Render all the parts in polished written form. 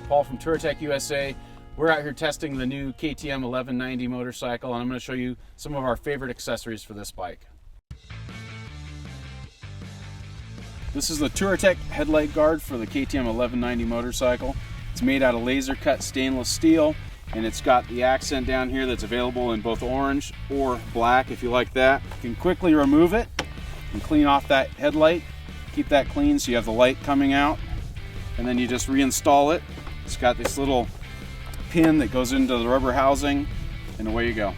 Paul from Touratech-USA. We're out here testing the new KTM 1190 motorcycle, and I'm going to show you some of our favorite accessories for this bike. This is the Touratech headlight guard for the KTM 1190 motorcycle. It's made out of laser cut stainless steel, and it's got the accent down here that's available in both orange or black if you like that. You can quickly remove it and clean off that headlight. Keep that clean so you have the light coming out, and then you just reinstall it. It's got this little pin that goes into the rubber housing, and away you go.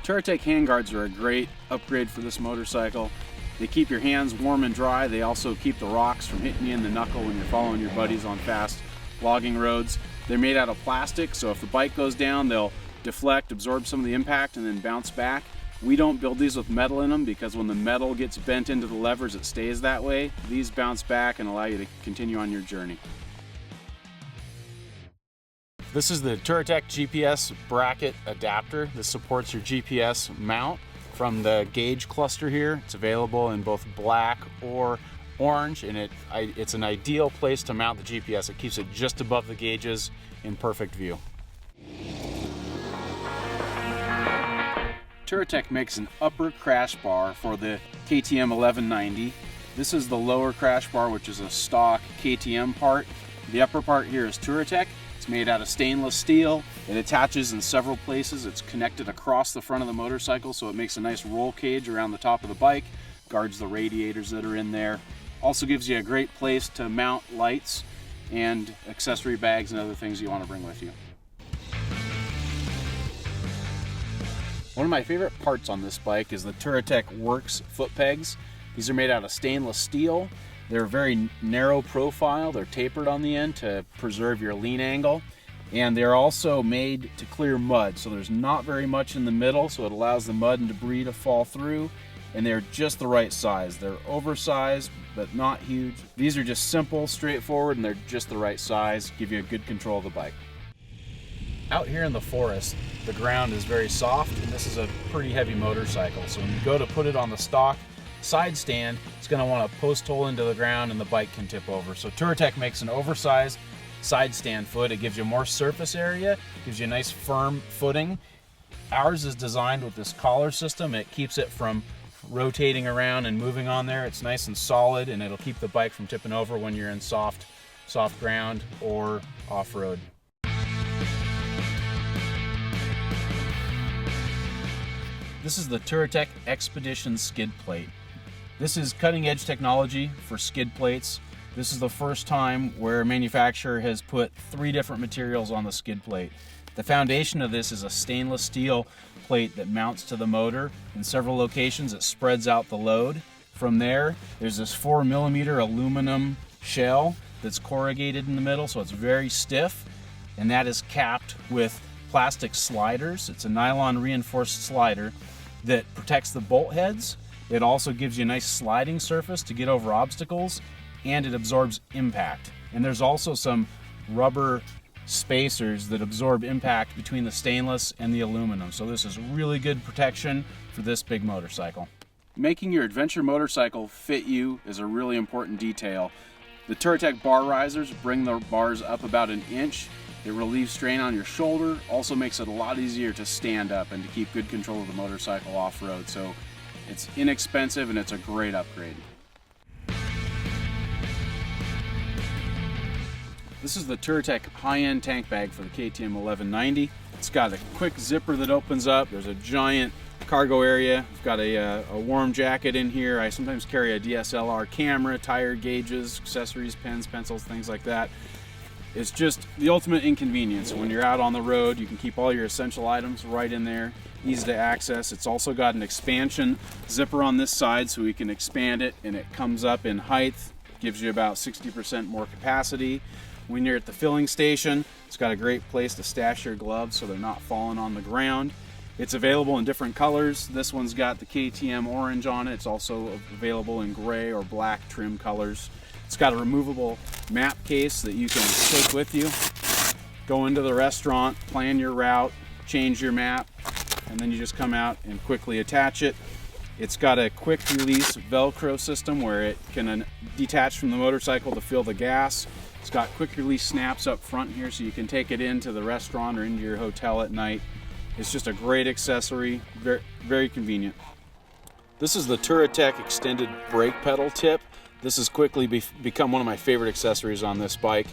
Touratech handguards are a great upgrade for this motorcycle. They keep your hands warm and dry. They also keep the rocks from hitting you in the knuckle when you're following your buddies on fast logging roads. They're made out of plastic, so if the bike goes down, they'll deflect, absorb some of the impact, and then bounce back. We don't build these with metal in them because when the metal gets bent into the levers, it stays that way. These bounce back and allow you to continue on your journey. This is the Touratech GPS bracket adapter. This supports your GPS mount from the gauge cluster here. It's available in both black or orange, and it's an ideal place to mount the GPS. It keeps it just above the gauges in perfect view. Touratech makes an upper crash bar for the KTM 1190. This is the lower crash bar, which is a stock KTM part. The upper part here is Touratech. It's made out of stainless steel. It attaches in several places. It's connected across the front of the motorcycle, so it makes a nice roll cage around the top of the bike, guards the radiators that are in there. Also gives you a great place to mount lights and accessory bags and other things you want to bring with you. One of my favorite parts on this bike is the Touratech Works foot pegs. These are made out of stainless steel. They're very narrow profile. They're tapered on the end to preserve your lean angle. And they're also made to clear mud, so there's not very much in the middle, so it allows the mud and debris to fall through. And they're just the right size. They're oversized, but not huge. These are just simple, straightforward, and they're just the right size. Give you a good control of the bike. Out here in the forest, the ground is very soft, and this is a pretty heavy motorcycle. So when you go to put it on the stock side stand, it's going to want to post hole into the ground and the bike can tip over. So Touratech makes an oversized Sidestand Foot. It gives you more surface area, gives you a nice firm footing. Ours is designed with this collar system. It keeps it from rotating around and moving on there. It's nice and solid, and it'll keep the bike from tipping over when you're in soft ground or off-road. This is the Touratech Expedition skid plate. This is cutting edge technology for skid plates. This is the first time where a manufacturer has put 3 different materials on the skid plate. The foundation of this is a stainless steel plate that mounts to the motor. In several locations, it spreads out the load. From there, there's this 4mm aluminum shell that's corrugated in the middle, so it's very stiff, and that is capped with plastic sliders. It's a nylon reinforced slider that protects the bolt heads. It also gives you a nice sliding surface to get over obstacles, and it absorbs impact. And there's also some rubber spacers that absorb impact between the stainless and the aluminum. So this is really good protection for this big motorcycle. Making your adventure motorcycle fit you is a really important detail. The Tur Tech Bar Risers bring the bars up about 1 inch. It relieves strain on your shoulder, also makes it a lot easier to stand up and to keep good control of the motorcycle off-road. So it's inexpensive and it's a great upgrade. This is the Touratech high-end tank bag for the KTM 1190. It's got a quick zipper that opens up. There's a giant cargo area. I've got a warm jacket in here. I sometimes carry a DSLR camera, tire gauges, accessories, pens, pencils, things like that. It's just the ultimate inconvenience. When you're out on the road, you can keep all your essential items right in there, easy to access. It's also got an expansion zipper on this side, so we can expand it, and it comes up in height, gives you about 60% more capacity. When you're at the filling station, it's got a great place to stash your gloves so they're not falling on the ground. It's available in different colors. This one's got the KTM orange on it. It's also available in gray or black trim colors. It's got a removable map case that you can take with you. Go into the restaurant, plan your route, change your map, and then you just come out and quickly attach it. It's got a quick release Velcro system where it can detach from the motorcycle to fill the gas. It's got quick release snaps up front here so you can take it into the restaurant or into your hotel at night. It's just a great accessory, very, very convenient. This is the Touratech extended brake pedal tip. This has quickly become one of my favorite accessories on this bike.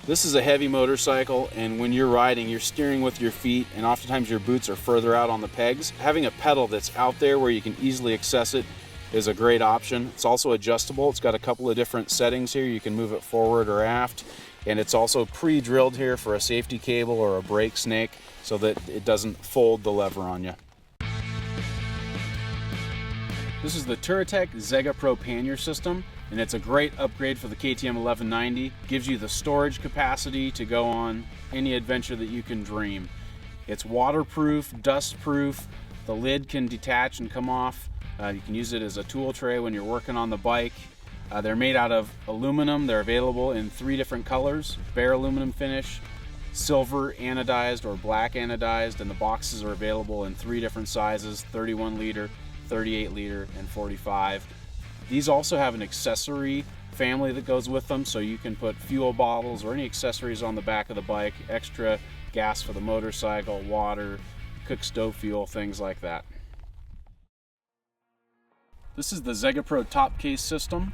This is a heavy motorcycle, and when you're riding, you're steering with your feet, and oftentimes your boots are further out on the pegs. Having a pedal that's out there where you can easily access it is a great option. It's also adjustable. It's got a couple of different settings here. You can move it forward or aft, and it's also pre-drilled here for a safety cable or a brake snake so that it doesn't fold the lever on you. This is the Touratech Zega Pro pannier system, and it's a great upgrade for the KTM 1190. Gives you the storage capacity to go on any adventure that you can dream. It's waterproof, dustproof. The lid can detach and come off. You can use it as a tool tray when you're working on the bike. They're made out of aluminum. They're available in 3 different colors: bare aluminum finish, silver anodized, or black anodized, and the boxes are available in 3 different sizes: 31 liter, 38 liter, and 45. These also have an accessory family that goes with them, so you can put fuel bottles or any accessories on the back of the bike, extra gas for the motorcycle, water, cook stove fuel, things like that. This is the Zega Pro Topcase system.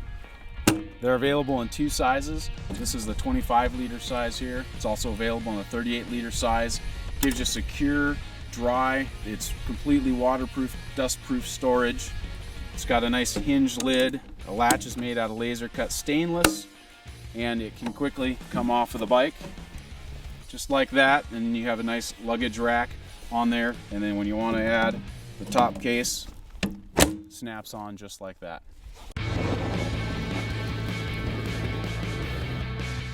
They're available in 2 sizes. This is the 25 liter size here. It's also available in the 38 liter size. Gives you secure, dry, it's completely waterproof, dustproof storage. It's got a nice hinged lid. The latch is made out of laser cut stainless, and it can quickly come off of the bike just like that, and you have a nice luggage rack on there, and then when you want to add the top case, snaps on just like that.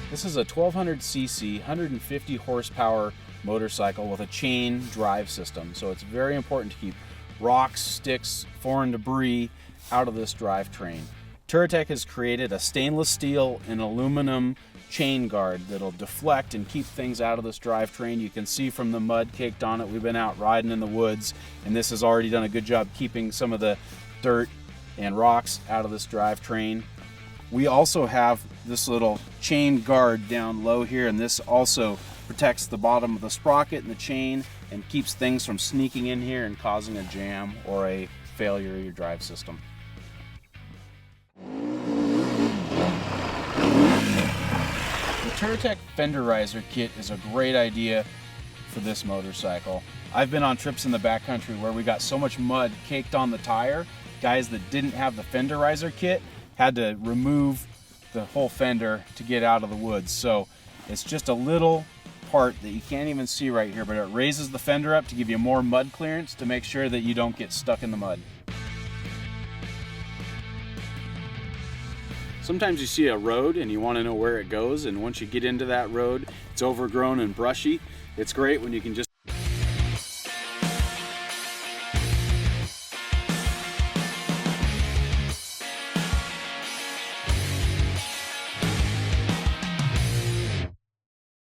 This is a 1200cc 150 horsepower motorcycle with a chain drive system, so it's very important to keep rocks, sticks, foreign debris out of this drivetrain. Touratech has created a stainless steel and aluminum chain guard that'll deflect and keep things out of this drivetrain. You can see from the mud caked on it. We've been out riding in the woods, and this has already done a good job keeping some of the dirt and rocks out of this drivetrain. We also have this little chain guard down low here, and this also protects the bottom of the sprocket and the chain and keeps things from sneaking in here and causing a jam or a failure of your drive system. The Touratech Fender Riser Kit is a great idea for this motorcycle. I've been on trips in the backcountry where we got so much mud caked on the tire, guys that didn't have the Fender Riser Kit had to remove the whole fender to get out of the woods. So it's just a little part that you can't even see right here, but it raises the fender up to give you more mud clearance to make sure that you don't get stuck in the mud. Sometimes you see a road and you want to know where it goes, and once you get into that road, it's overgrown and brushy. It's great when you can just